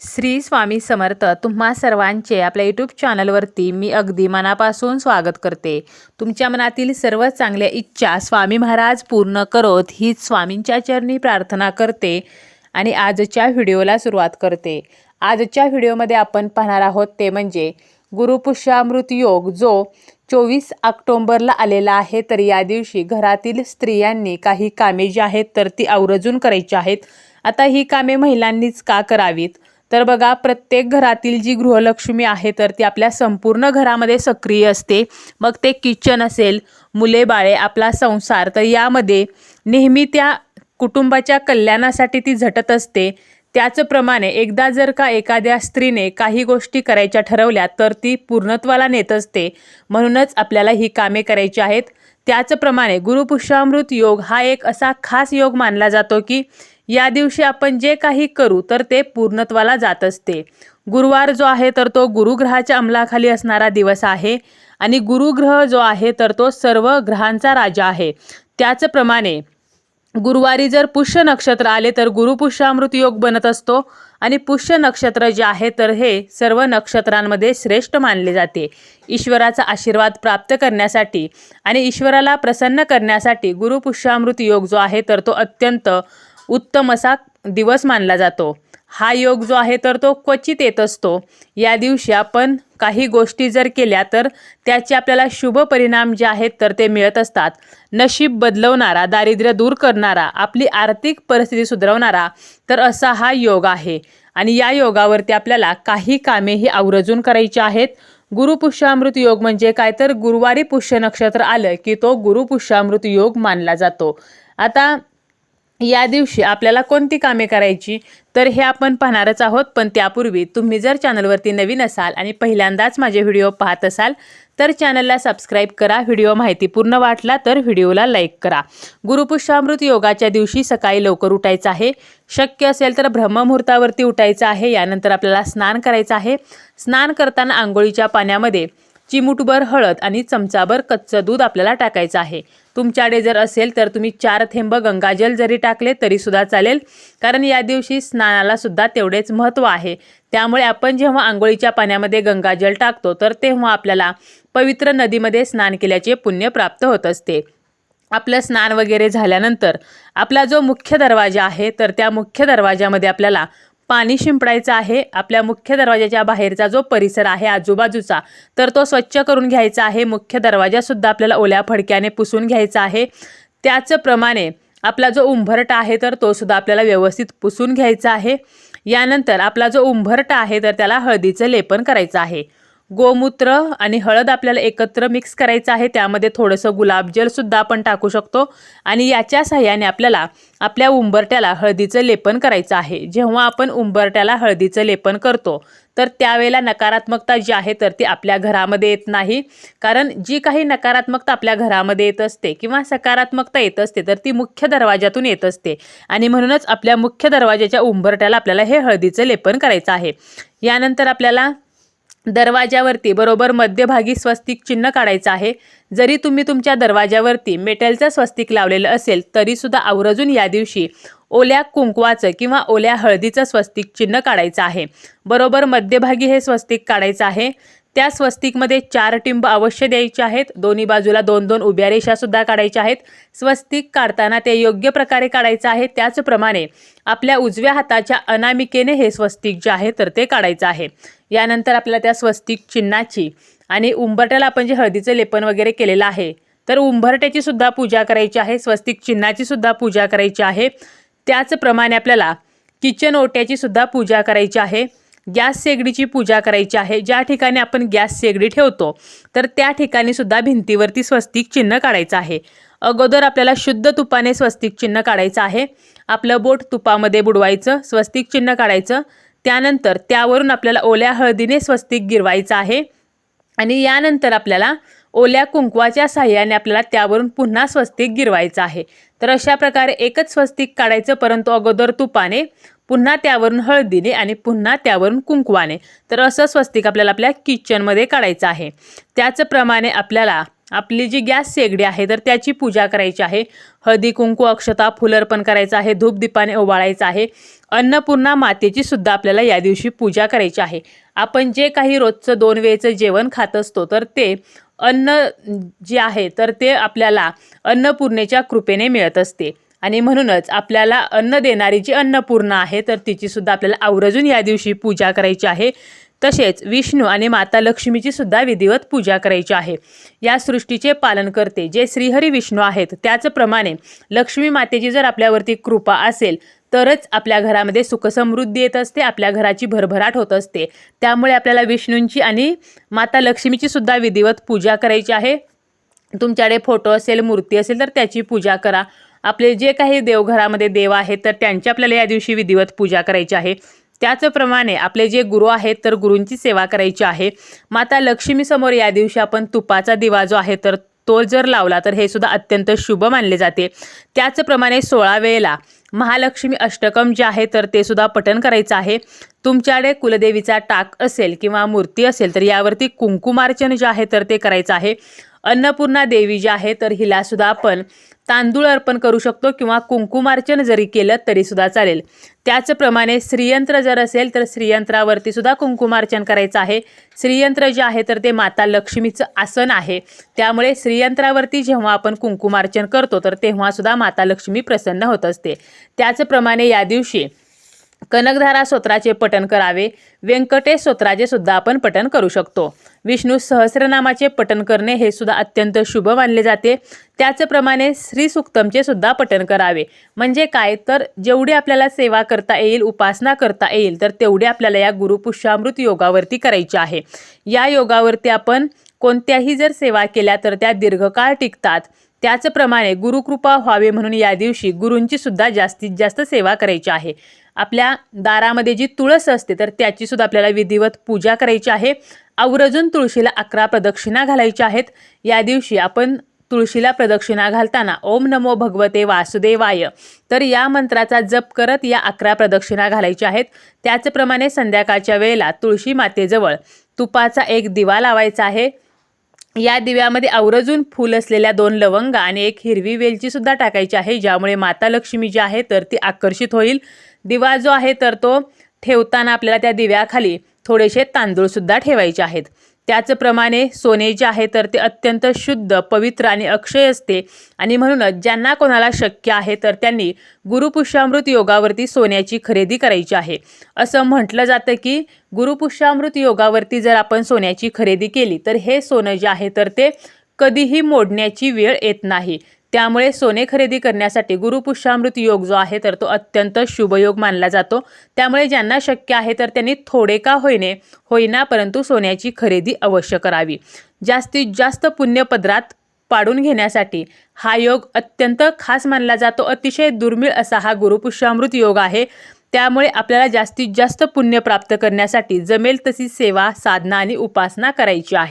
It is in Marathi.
श्री स्वामी समर्थ तुम्हा सर्वांचे आपल्या यूट्यूब चॅनलवरती मी अगदी मनापासून स्वागत करते। तुमच्या मनातील सर्व चांगल्या इच्छा स्वामी महाराज पूर्ण करोत हीच स्वामींच्या चरणी प्रार्थना करते आणि आजच्या व्हिडिओला सुरुवात करते। आजच्या व्हिडिओमध्ये आपण पाहणार आहोत ते म्हणजे गुरुपुष्यामृत योग जो 24 ऑक्टोबरला आलेला आहे। तर या दिवशी घरातील स्त्रियांनी काही कामे जी आहेत तर ती आवर्जून करायची आहेत। आता ही कामे महिलांनीच का करावीत तर बघा, प्रत्येक घरातील जी गृहलक्ष्मी आहे तर ती आपल्या संपूर्ण घरामध्ये सक्रिय असते। मग ते किचन असेल, मुले बाळे, आपला संसार, तर यामध्ये नेहमी त्या कुटुंबाच्या कल्याणासाठी ती झटत असते। त्याचप्रमाणे एकदा जर का एखाद्या स्त्रीने काही गोष्टी करायच्या ठरवल्या तर ती पूर्णत्वाला नेत असते। म्हणूनच आपल्याला ही कामे करायची आहेत। त्याचप्रमाणे गुरुपुष्यामृत योग हा एक असा खास योग मानला जातो की या दिवशी आपण जे काही करू तर ते पूर्णत्वाला जात असते। गुरुवार जो आहे तर तो गुरुग्रहाच्या अंमलाखाली असणारा दिवस आहे आणि गुरुग्रह जो आहे तर तो सर्व ग्रहांचा राजा आहे। त्याचप्रमाणे गुरुवारी जर पुष्य नक्षत्र आले तर गुरुपुष्यामृत योग बनत असतो आणि पुष्य नक्षत्र जे आहे तर हे सर्व नक्षत्रांमध्ये श्रेष्ठ मानले जाते। ईश्वराचा आशीर्वाद प्राप्त करण्यासाठी आणि ईश्वराला प्रसन्न करण्यासाठी गुरुपुष्यामृत योग जो आहे तर तो अत्यंत उत्तम असा दिवस मानला जातो। हा योग जो आहे तर तो क्वचित येत असतो। या दिवशी आपण काही गोष्टी जर केल्या तर त्याचे आपल्याला शुभ परिणाम जे आहेत तर ते मिळत असतात। नशीब बदलवणारा, दारिद्र्य दूर करणारा, आपली आर्थिक परिस्थिती सुधारवणारा तर असा हा योग आहे आणि या योगावरती आपल्याला काही कामेही आवर्जून करायची आहेत। गुरुपुष्यामृत योग म्हणजे काय तर गुरुवारी पुष्य नक्षत्र आलं की तो गुरुपुष्यामृत योग मानला जातो। आता या दिवशी आपल्याला कोणती कामे करायची तर हे आपण पाहणारच आहोत, पण त्यापूर्वी तुम्ही जर चॅनलवरती नवीन असाल आणि पहिल्यांदाच माझे व्हिडिओ पाहत असाल तर चॅनलला सबस्क्राईब करा। व्हिडिओ माहितीपूर्ण वाटला तर व्हिडिओला लाईक करा। गुरुपुष्यामृत योगाच्या दिवशी सकाळी लवकर उठायचं आहे। शक्य असेल तर ब्रह्ममुहूर्तावरती उठायचं आहे। यानंतर आपल्याला स्नान करायचं आहे। स्नान करताना आंघोळीच्या पाण्यामध्ये चिमूटभर हळद आणि चमचाभर कच्चं दूध आपल्याला टाकायचं आहे। तुमच्याकडे जर असेल तर तुम्ही 4 थेंब गंगाजल जरी टाकले तरी सुद्धा चालेल, कारण या दिवशी स्नानाला सुद्धा तेवढेच महत्त्व आहे। त्यामुळे आपण जेव्हा आंघोळीच्या पाण्यामध्ये गंगाजल टाकतो तर तेव्हा आपल्याला पवित्र नदीमध्ये स्नान केल्याचे पुण्य प्राप्त होत असते। आपलं स्नान वगैरे झाल्यानंतर आपला जो मुख्य दरवाजा आहे तर त्या मुख्य दरवाजामध्ये आपल्याला पाणी शिंपडायचं आहे। आपल्या मुख्य दरवाजाच्या बाहेरचा जो परिसर आहे आजूबाजूचा तर तो स्वच्छ करून घ्यायचा आहे। मुख्य दरवाजा सुद्धा आपल्याला ओल्या फडक्याने पुसून घ्यायचा आहे। त्याचप्रमाणे आपला जो उंबरठा आहे तर तो सुद्धा आपल्याला व्यवस्थित पुसून घ्यायचा आहे। यानंतर आपला जो उंबरठा आहे तर त्याला हळदीचं लेपन करायचं आहे। गोमूत्र आणि हळद आपल्याला एकत्र मिक्स करायचं आहे। त्यामध्ये थोडंसं गुलाबजल सुद्धा आपण टाकू शकतो आणि याच्या सहाय्याने आपल्याला आपल्या उंबरट्याला हळदीचं लेपन करायचं आहे। जेव्हा आपण उंबरट्याला हळदीचं लेपन करतो तर त्यावेळेला नकारात्मकता जी आहे तर ती आपल्या घरामध्ये येत नाही, कारण जी काही नकारात्मकता आपल्या घरामध्ये येत असते किंवा सकारात्मकता येत असते तर ती मुख्य दरवाजातून येत असते आणि म्हणूनच आपल्या मुख्य दरवाजाच्या उंबरट्याला आपल्याला हे हळदीचं लेपन करायचं आहे। यानंतर आपल्याला दरवाजावरती बरोबर मध्यभागी स्वस्तिक चिन्ह काढायचं आहे। जरी तुम्ही तुमच्या दरवाजावरती मेटलचं स्वस्तिक लावलेलं असेल तरी सुद्धा आवर्जून या दिवशी ओल्या कुंकवाचं किंवा ओल्या हळदीचं स्वस्तिक चिन्ह काढायचं आहे। बरोबर मध्यभागी हे स्वस्तिक काढायचं आहे। त्या स्वस्तिकमध्ये 4 टिंब अवश्य द्यायचे आहेत। दोन्ही बाजूला 2-2 उभ्या रेषा सुद्धा काढायच्या आहेत। स्वस्तिक काढताना ते योग्य प्रकारे काढायचं आहे। त्याचप्रमाणे आपल्या उजव्या हाताच्या अनामिकेने हे स्वस्तिक जे आहे तर ते काढायचं आहे। यानंतर आपल्याला त्या स्वस्तिक चिन्हाची आणि उंबरट्याला आपण जे हळदीचं लेपन वगैरे केलेलं आहे तर उंबरट्याची सुद्धा पूजा करायची आहे, स्वस्तिक चिन्हाची सुद्धा पूजा करायची आहे। त्याचप्रमाणे आपल्याला किचन ओट्याची सुद्धा पूजा करायची आहे। गॅस शेगडीची पूजा करायची आहे। ज्या ठिकाणी आपण गॅस शेगडी ठेवतो तर त्या ठिकाणी सुद्धा भिंतीवरती स्वस्तिक चिन्ह काढायचं आहे। अगोदर आपल्याला शुद्ध तुपाने स्वस्तिक चिन्ह काढायचं आहे। आपलं बोट तुपामध्ये बुडवायचं, स्वस्तिक चिन्ह काढायचं। त्यानंतर त्यावरून आपल्याला ओल्या हळदीने स्वस्तिक गिरवायचं आहे आणि यानंतर आपल्याला ओल्या कुंकवाच्या साहाय्याने आपल्याला त्यावरून पुन्हा स्वस्तिक गिरवायचं आहे। तर अशा प्रकारे एकच स्वस्तिक काढायचं, परंतु अगोदर तुपाने, पुन्हा त्यावरून हळदीने आणि पुन्हा त्यावरून कुंकवाने। तर असं स्वस्तिक आपल्याला आपल्या किचनमध्ये काढायचं आहे। त्याचप्रमाणे आपल्याला आपली जी गॅस शेगडी आहे तर त्याची पूजा करायची आहे। हळदी कुंकू अक्षता फुल अर्पण करायचं आहे। धूप दीपाने ओवाळायचं आहे। अन्नपूर्णा मातेची सुद्धा आपल्याला या दिवशी पूजा करायची आहे। आपण जे काही रोजचं 2 वेळेचं जेवण खात असतो तर ते अन्न जे आहे तर ते आपल्याला अन्नपूर्णेच्या कृपेने मिळत असते आणि म्हणूनच आपल्याला अन्न देणारी जी अन्नपूर्णा आहे तर तिची सुद्धा आपल्याला आवर्जून या दिवशी पूजा करायची आहे। तसेच विष्णू आणि माता लक्ष्मीची सुद्धा विधिवत पूजा करायची आहे। या सृष्टीचे पालन करते जे श्रीहरी विष्णू आहेत त्याचप्रमाणे लक्ष्मी मातेची जर आपल्यावरती कृपा असेल तरच आपल्या घरामध्ये सुखसमृद्धी येत असते, आपल्या घराची भरभराट होत असते। त्यामुळे आपल्याला विष्णूंची आणि माता लक्ष्मीची सुद्धा विधिवत पूजा करायची आहे। तुमच्याकडे फोटो असेल, मूर्ती असेल तर त्याची पूजा करा। आपले जे काही देवघरामध्ये देव आहेत तर त्यांची आपल्याला या दिवशी विधिवत पूजा करायची आहे। त्याचप्रमाणे आपले जे गुरु आहेत तर गुरूंची सेवा करायची आहे। माता लक्ष्मी समोर या दिवशी आपण तुपाचा दिवा जो आहे तर तो जर लावला तर हे सुद्धा अत्यंत शुभ मानले जाते। त्याचप्रमाणे 16 वेळेला महालक्ष्मी अष्टकम जे आहे तर ते सुद्धा पठण करायचं आहे। तुमच्याकडे कुलदेवीचा टाक असेल किंवा मूर्ती असेल तर यावरती कुंकुमार्चन जे आहे तर ते करायचं आहे। अन्नपूर्णा देवी जी आहे तर हिला सुद्धा आपण तांदूळ अर्पण करू शकतो किंवा कुंकुमार्चन जरी केलं तरी सुद्धा चालेल। त्याचप्रमाणे श्रीयंत्र जर असेल तर श्रीयंत्रावरती सुद्धा कुंकुमार्चन करायचं आहे। श्रीयंत्र जे आहे तर ते माता लक्ष्मीचं आसन आहे, त्यामुळे श्रीयंत्रावरती जेव्हा आपण कुंकुमार्चन करतो तर तेव्हा सुद्धा माता लक्ष्मी प्रसन्न होत असते। त्याचप्रमाणे या दिवशी कनकधारा स्तोत्राचे पठण करावे। व्यंकटेश स्तोत्राचे सुद्धा आपण पठण करू शकतो। विष्णू सहस्रनामाचे पठण करणे हे सुद्धा अत्यंत शुभ मानले जाते। त्याचप्रमाणे श्री सूक्तमचे सुद्धा पठण करावे। म्हणजे काय तर जेवढी आपल्याला सेवा करता येईल, उपासना करता येईल तर तेवढी आपल्याला या गुरुपुष्यामृत योगावरती करायची आहे। या योगावरती आपण कोणत्याही जर सेवा केल्या तर त्या दीर्घकाळ टिकतात। त्याचप्रमाणे गुरुकृपा व्हावी म्हणून या दिवशी गुरूंची सुद्धा जास्तीत जास्त सेवा करायची आहे। आपल्या दारामध्ये जी तुळस असते तर त्याची सुद्धा आपल्याला विधिवत पूजा करायची आहे। आवर्जून तुळशीला 11 प्रदक्षिणा घालायच्या आहेत। या दिवशी आपण तुळशीला प्रदक्षिणा घालताना ओम नमो भगवते वासुदेवाय तर या मंत्राचा जप करत या 11 प्रदक्षिणा घालायच्या आहेत। त्याचप्रमाणे संध्याकाळच्या वेळेला तुळशी मातेजवळ तुपाचा एक दिवा लावायचा आहे। या दिव्यामध्ये आवर्जून फूल असलेल्या 2 लवंगा आणि 1 हिरवी वेलची सुद्धा टाकायची आहे, ज्यामुळे माता लक्ष्मी जी आहे तर ती आकर्षित होईल। दिवा जो आहे तर तो ठेवताना आपल्याला त्या दिव्याखाली थोडेसे तांदूळ सुद्धा ठेवायचे आहेत। त्याचप्रमाणे सोने जे आहे तर ते अत्यंत शुद्ध, पवित्र आणि अक्षय असते आणि म्हणूनच ज्यांना कोणाला शक्य आहे तर त्यांनी गुरुपुष्यामृत योगावरती सोन्याची खरेदी करायची आहे। असं म्हटलं जातं की गुरुपुष्यामृत योगावरती जर आपण सोन्याची खरेदी केली तर हे सोनं जे आहे तर ते कधीही मोडण्याची वेळ येत नाही। त्यामुळे सोने खरेदी करण्यासाठी गुरुपुष्यामृत योग जो आहे तर तो अत्यंत शुभयोग मानला जातो। त्यामुळे ज्यांना शक्य आहे तर त्यांनी थोडे का होईना परंतु सोन्याची खरेदी अवश्य करावी। जास्तीत जास्त पुण्य पदरात पाडून घेण्यासाठी हा योग अत्यंत खास मानला जातो। अतिशय दुर्मिळ असा हा गुरुपुष्यामृत योग आहे। त्यामुळे आपल्याला जास्तीत जास्त पुण्य प्राप्त करण्यासाठी जमेल तशी सेवा, साधना आणि उपासना करायची आहे।